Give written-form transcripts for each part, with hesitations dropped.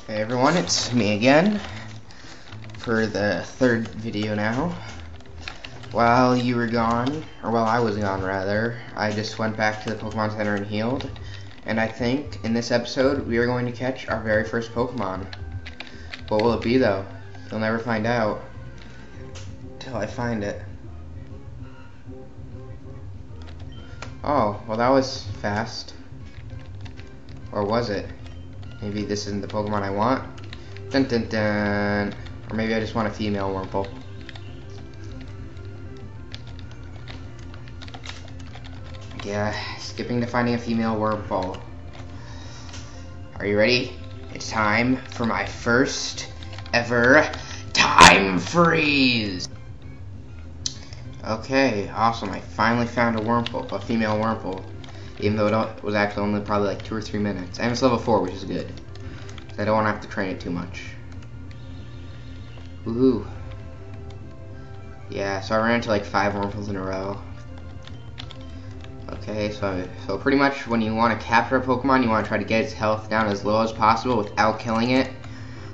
Hey everyone, it's me again for the third video now. While you were gone, or while I was gone rather, I just went back to the Pokemon Center and healed. And I think in this episode we are going to catch our very first Pokemon. What will it be though? You'll never find out till I find it. Oh, well that was fast. Or was it? Maybe this isn't the Pokemon I want. Dun dun dun. Or maybe I just want a female Wurmple. Yeah, skipping to finding a female Wurmple. Are you ready? It's time for my first ever time freeze. Okay, awesome. I finally found a Wurmple, a female Wurmple. Even though it was actually only probably like 2 or 3 minutes. And it's level 4, which is good. So I don't want to have to train it too much. Woohoo. Yeah, so I ran into like 5 Wurmples in a row. Okay, so pretty much when you want to capture a Pokemon, you want to try to get its health down as low as possible without killing it.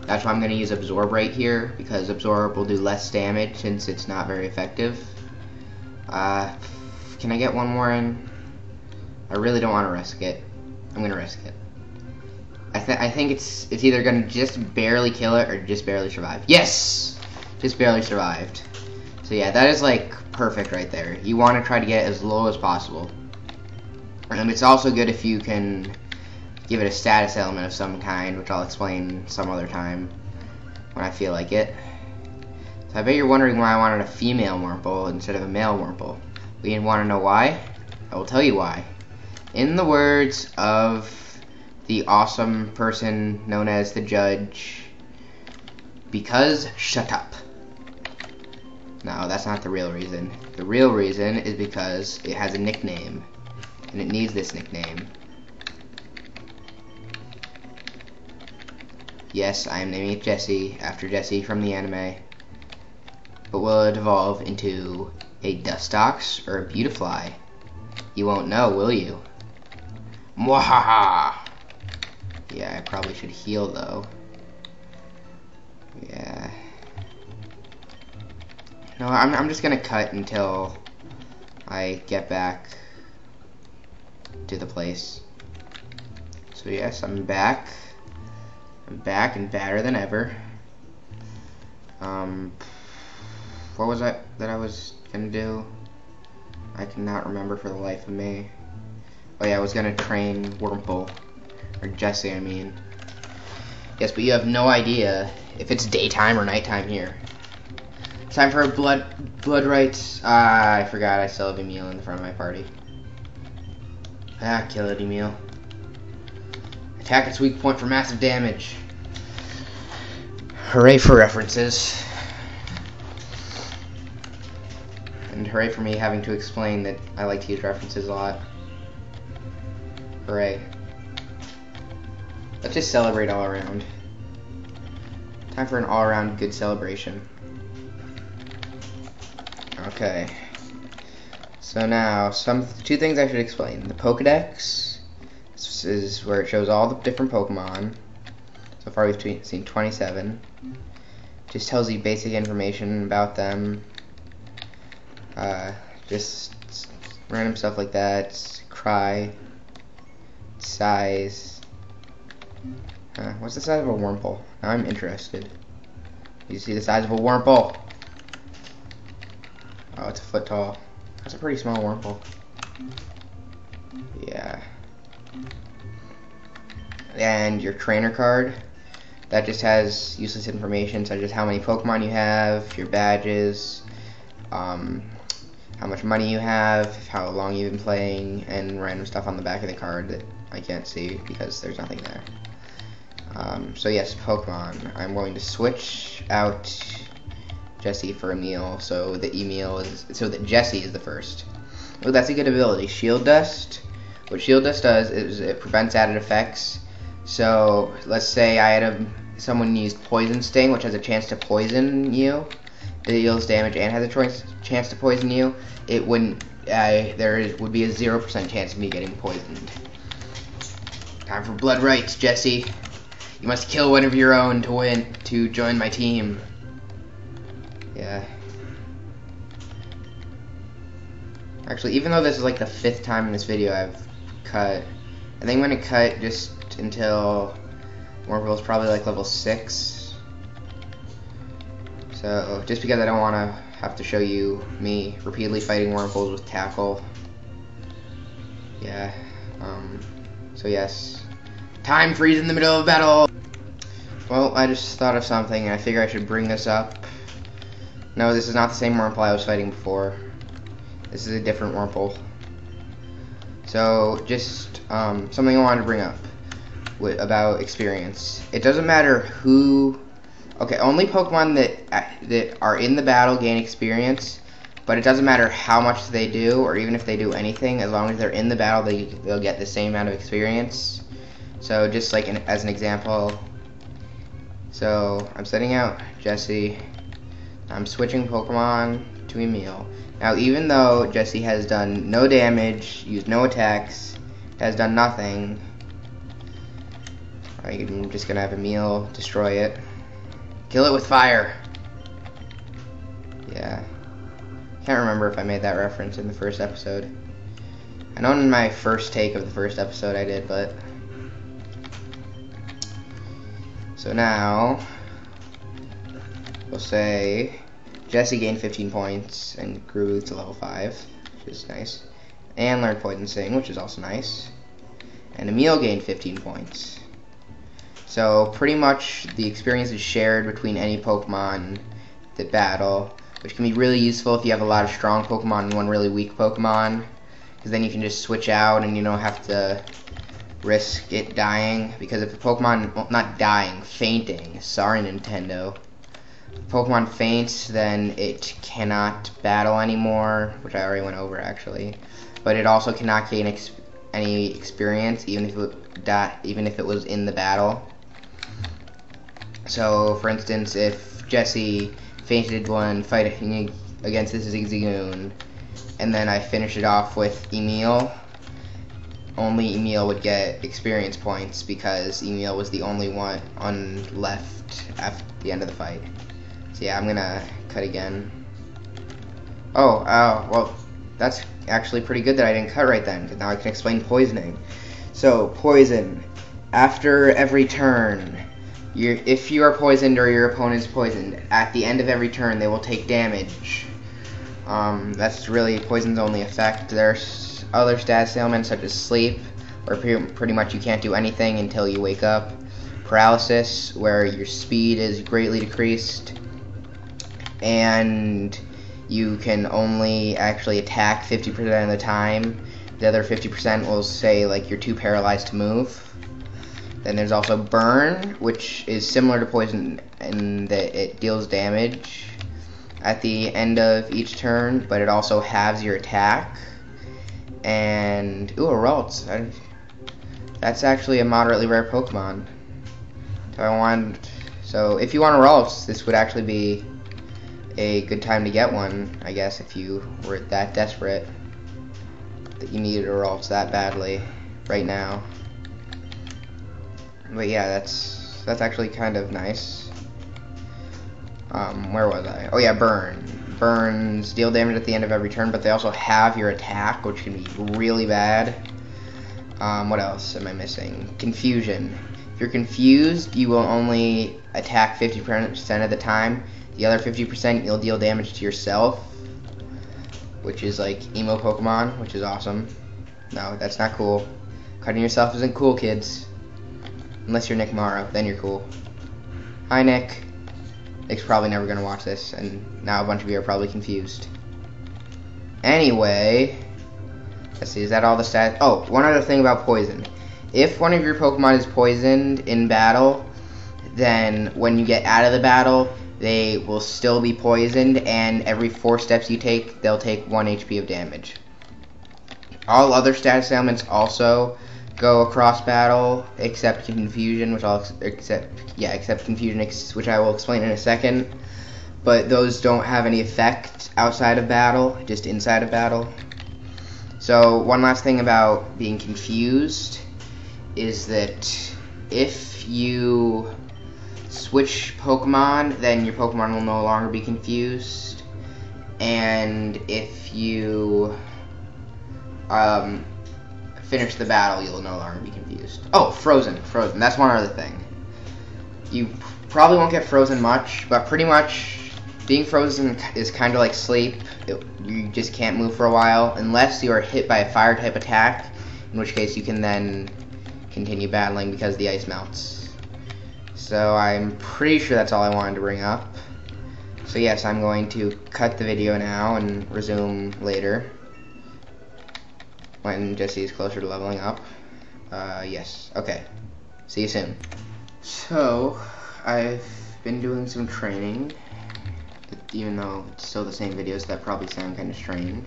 That's why I'm going to use Absorb right here, because Absorb will do less damage since it's not very effective. Can I get one more in? I really don't want to risk it. I'm gonna risk it. I think it's either gonna just barely kill it or just barely survive. Yes, just barely survived. So yeah, that is like perfect right there. You want to try to get it as low as possible. And it's also good if you can give it a status element of some kind, which I'll explain some other time when I feel like it. So I bet you're wondering why I wanted a female Wurmple instead of a male Wurmple. We want to know why? I will tell you why. In the words of the awesome person known as the judge, because shut up. No, that's not the real reason. The real reason is because it has a nickname, and it needs this nickname. Yes, I am naming it Jessie, after Jessie from the anime. But will it evolve into a Dustox or a Beautifly? You won't know, will you? Mwahaha! Yeah, I probably should heal though. Yeah. No, I'm just gonna cut until I get back to the place. So yes, I'm back. I'm back and badder than ever. What was that I was gonna do? I cannot remember for the life of me. Oh yeah, I was gonna train Wurmple, or Jessie, I mean. Yes, but you have no idea if it's daytime or nighttime here. Time for a blood rights. I forgot I still have Emil in the front of my party. Kill it, Emil. Attack its weak point for massive damage. Hooray for references. And hooray for me having to explain that I like to use references a lot. Hooray. Let's just celebrate all around. Time for an all-around good celebration. Okay. So now, two things I should explain. The Pokedex is where it shows all the different Pokemon. So far we've seen 27. Just tells you basic information about them. Just random stuff like that. Cry. Size. What's the size of a Wurmple? Now I'm interested. You see the size of a Wurmple? Oh, it's a foot tall. That's a pretty small Wurmple. Yeah. And your trainer card. That just has useless information such as how many Pokemon you have, your badges, how much money you have, how long you've been playing, and random stuff on the back of the card that I can't see because there's nothing there. So yes, Pokemon. I'm going to switch out Jessie for Emil, so that Jessie is the first. Oh, that's a good ability. Shield Dust. What Shield Dust does is it prevents added effects. So let's say I had someone used Poison Sting, which has a chance to poison you. It deals damage and has a chance to poison you. It wouldn't. There would be a 0% chance of me getting poisoned. Time for blood rights, Jessie. You must kill one of your own to win, to join my team. Yeah. Actually, even though this is like the 5th time in this video I've cut, I think I'm gonna cut just until Morbill's probably like level 6. So, just because I don't want to have to show you me repeatedly fighting Wurmples with tackle. Yeah. So yes. Time freeze in the middle of battle! Well, I just thought of something and I figure I should bring this up. No, this is not the same Wurmple I was fighting before. This is a different Wurmple. So, just something I wanted to bring up about experience. It doesn't matter who... Okay, only Pokemon that are in the battle gain experience, but it doesn't matter how much they do, or even if they do anything, as long as they're in the battle, they'll get the same amount of experience. So, just like as an example, so I'm setting out Jessie. I'm switching Pokemon to Emil. Now, even though Jessie has done no damage, used no attacks, has done nothing, I'm just gonna have Emil destroy it. Kill it with fire. Yeah. Can't remember if I made that reference in the first episode. I know in my first take of the first episode I did, but... So now, we'll say Jessie gained 15 points and grew to level 5, which is nice. And learned Poison Sting, which is also nice. And Emil gained 15 points. So pretty much the experience is shared between any Pokemon that battle, which can be really useful if you have a lot of strong Pokemon and one really weak Pokemon, because then you can just switch out and you don't have to risk it dying. Because if a Pokemon, well, not dying, fainting, sorry Nintendo, if Pokemon faints, then it cannot battle anymore, which I already went over actually, but it also cannot gain any experience even if it was in the battle. So, for instance, if Jessie fainted when fighting against this Zigzagoon, and then I finish it off with Emil, only Emil would get experience points because Emil was the only one left at the end of the fight. So yeah, I'm gonna cut again. Oh, well, that's actually pretty good that I didn't cut right then, because now I can explain poisoning. So, poison. After every turn, if you are poisoned or your opponent is poisoned, at the end of every turn they will take damage. That's really poison's only effect. There's other status ailments such as sleep, where pretty much you can't do anything until you wake up. Paralysis, where your speed is greatly decreased, and you can only actually attack 50% of the time. The other 50% will say like you're too paralyzed to move. Then there's also burn, which is similar to poison in that it deals damage at the end of each turn, but it also halves your attack. And ooh, a Ralts. That's actually a moderately rare Pokemon. So if you want a Ralts, this would actually be a good time to get one, I guess, if you were that desperate that you needed a Ralts that badly right now. But yeah, that's actually kind of nice. Where was I? Oh yeah, burn. Burns deal damage at the end of every turn, but they also have your attack, which can be really bad. What else am I missing? Confusion. If you're confused, you will only attack 50% of the time. The other 50% you'll deal damage to yourself, which is like emo Pokemon, which is awesome. No, that's not cool. Cutting yourself isn't cool, kids. Unless you're Nick Morrow, then you're cool. Hi, Nick. Nick's probably never gonna watch this, and now a bunch of you are probably confused. Anyway, let's see, is that all the stats? Oh, one other thing about poison. If one of your Pokemon is poisoned in battle, then when you get out of the battle, they will still be poisoned, and every 4 steps you take, they'll take 1 HP of damage. All other status ailments also go across battle, except confusion, except confusion, which I will explain in a second. But those don't have any effect outside of battle, just inside of battle. So one last thing about being confused is that if you switch Pokemon, then your Pokemon will no longer be confused. And if you finish the battle, you'll no longer be confused. Oh, frozen. That's one other thing. You probably won't get frozen much, but pretty much being frozen is kind of like sleep. You just can't move for a while unless you are hit by a fire type attack, in which case you can then continue battling because the ice melts. So I'm pretty sure that's all I wanted to bring up. So yes, I'm going to cut the video now and resume later when Jesse is closer to leveling up. Yes, okay. See you soon. So, I've been doing some training, even though it's still the same videos that probably sound kind of strange.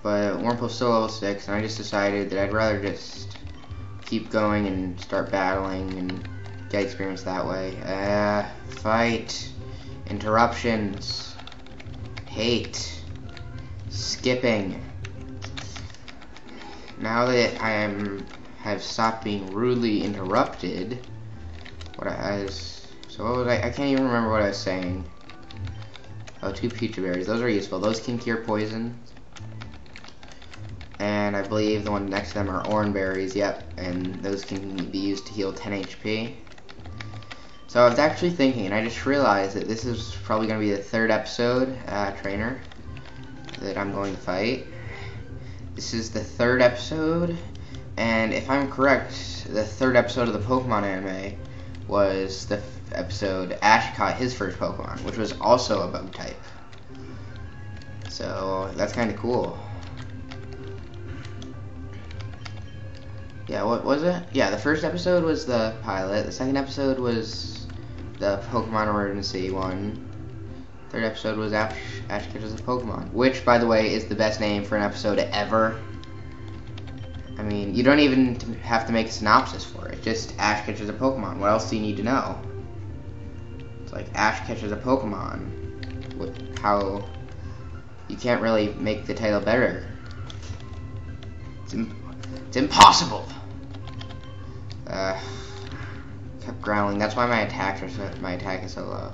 But Wurmple's still level 6, and I just decided that I'd rather just keep going and start battling and get experience that way. Fight. Interruptions. Hate. Skipping. Now that have stopped being rudely interrupted, what was I can't even remember what I was saying. Oh, 2 Peach Berries. Those are useful. Those can cure poison. And I believe the one next to them are Orange Berries. Yep, and those can be used to heal 10 HP. So I was actually thinking, and I just realized that this is probably going to be the 3rd episode, trainer, that I'm going to fight. This is the 3rd episode, and if I'm correct, the 3rd episode of the Pokemon anime was the episode Ash caught his first Pokemon, which was also a bug type. So that's kind of cool. Yeah, what was it? Yeah, the 1st episode was the pilot, the 2nd episode was the Pokemon Emergency one. 3rd episode was Ash Catches a Pokemon, which, by the way, is the best name for an episode ever. I mean, you don't even have to make a synopsis for it. Just Ash Catches a Pokemon. What else do you need to know? It's like Ash Catches a Pokemon. How you can't really make the title better. It's impossible. Kept growling. That's why my attack is so low.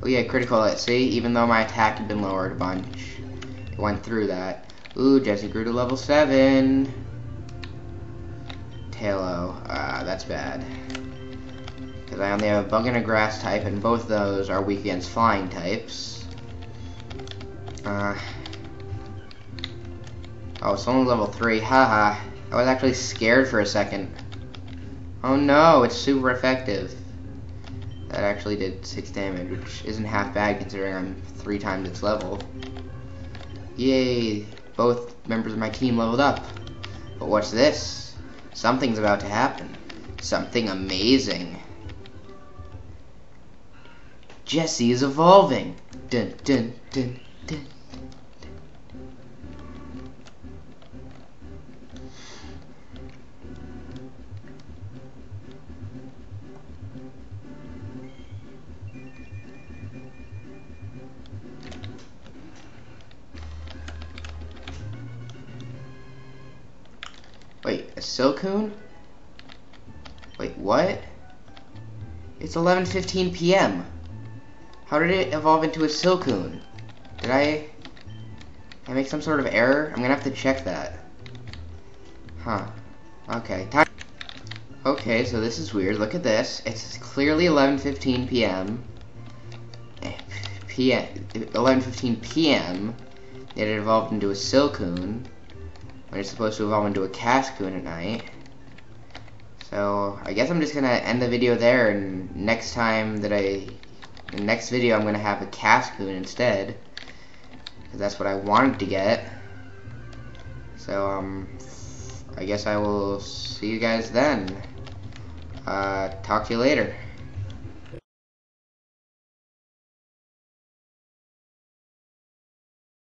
Oh yeah, critical hit. See, even though my attack had been lowered a bunch, it went through that. Ooh, Jesse grew to level 7. Tailo. That's bad. Because I only have a bug and a grass type, and both of those are weak against flying types. Oh, it's only level 3. Haha. I was actually scared for a second. Oh no, it's super effective. That actually did 6 damage, which isn't half bad considering I'm 3 times its level. Yay! Both members of my team leveled up. But what's this? Something's about to happen. Something amazing. Jesse is evolving. Dun dun dun dun. Wait, a Silcoon? Wait, what? It's 11:15 p.m. How did it evolve into a Silcoon? Did I make some sort of error? I'm gonna have to check that. Huh. Okay. Okay, so this is weird. Look at this. It's clearly 11:15 p.m. 11:15 p.m. Yet it evolved into a Silcoon. When it's supposed to evolve into a Cascoon at night. So I guess I'm just gonna end the video there, and next video I'm gonna have a Cascoon instead, because that's what I wanted to get. So I guess I will see you guys then. Talk to you later.